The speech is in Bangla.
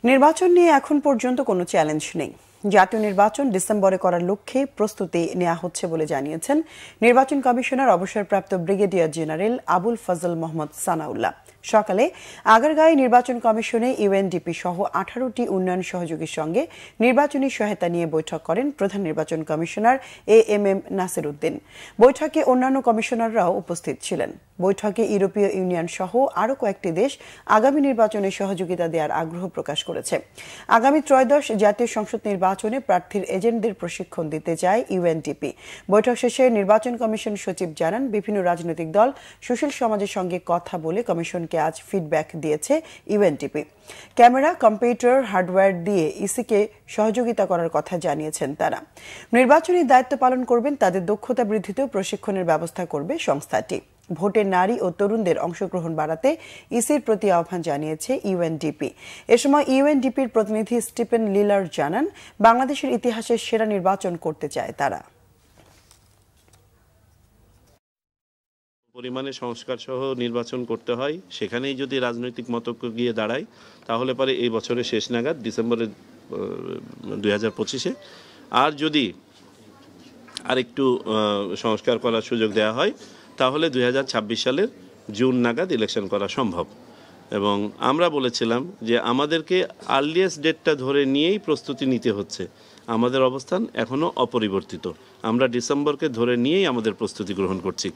নির্বাচন নিয়ে এখন পর্যন্ত কোনো চ্যালেঞ্জ নেই। জাতীয় নির্বাচন ডিসেম্বরে করার লক্ষ্যে প্রস্তুতি নেওয়া হচ্ছে বলে জানিয়েছেন নির্বাচন কমিশনার অবসরপ্রাপ্ত ব্রিগেডিয়ার জেনারেল আবুল ফজল মোহাম্মদ সানাউল্লাহ। সকালে আগারগাঁওয়ে নির্বাচন কমিশনে ইউএনডিপি সহ 18টি উন্নয়ন সহযোগীর সঙ্গে নির্বাচনী সহায়তা নিয়ে বৈঠক করেন প্রধান নির্বাচন কমিশনার এএমএম নাসির উদ্দিন। বৈঠকে অন্যান্য কমিশনাররাও উপস্থিত ছিলেন। বৈঠকে ইউরোপীয় ইউনিয়ন সহ আরও কয়েকটি দেশ আগামী নির্বাচনে সহযোগিতা দেওয়ার আগ্রহ প্রকাশ করেছে। আগামী ত্রয়োদশ জাতীয় সংসদ নির্বাচনে প্রার্থীর এজেন্টদের প্রশিক্ষণ দিতে চায় ইউএনডিপি। বৈঠক শেষে নির্বাচন কমিশন সচিব জানান, বিভিন্ন রাজনৈতিক দল সুশীল সমাজের সঙ্গে কথা বলে কমিশনকে আজ ফিডব্যাক দিয়েছে ইউএনডিপি। ক্যামেরা, কম্পিউটার, হার্ডওয়্যার দিয়ে ইসিকে সহযোগিতা করার কথা জানিয়েছেন তারা। নির্বাচনী দায়িত্ব পালন করবেন তাদের দক্ষতা বৃদ্ধিতেও প্রশিক্ষণের ব্যবস্থা করবে সংস্থাটি। ভোটে নারী ও তরুণদের অংশগ্রহণ বাড়াতে ইসির প্রতি আহ্বান জানিয়েছে ইউএনডিপি। এ সময় ইউএনডিপির প্রতিনিধি স্টিফেন লিলার জানান, বাংলাদেশের ইতিহাসে সেরা নির্বাচন করতে চায় তারা। পরিমাণে সংস্কার সহ নির্বাচন করতে হয়, সেখানেই যদি রাজনৈতিক মতৈক্য গিয়ে দাঁড়ায় তাহলে পরে এই বছরের শেষ নাগাদ ডিসেম্বরের 2025-এ আর যদি আরেকটু সংস্কার করার সুযোগ দেওয়া হয় তাহলে 2026 সালের জুন নাগাদ ইলেকশন করা সম্ভব। এবং আমরা বলেছিলাম যে আমাদেরকে আর্লিয়েস্ট ডেটটা ধরে নিয়েই প্রস্তুতি নিতে হচ্ছে। আমাদের অবস্থান এখনও অপরিবর্তিত। আমরা ডিসেম্বরকে ধরে নিয়েই আমাদের প্রস্তুতি গ্রহণ করছি।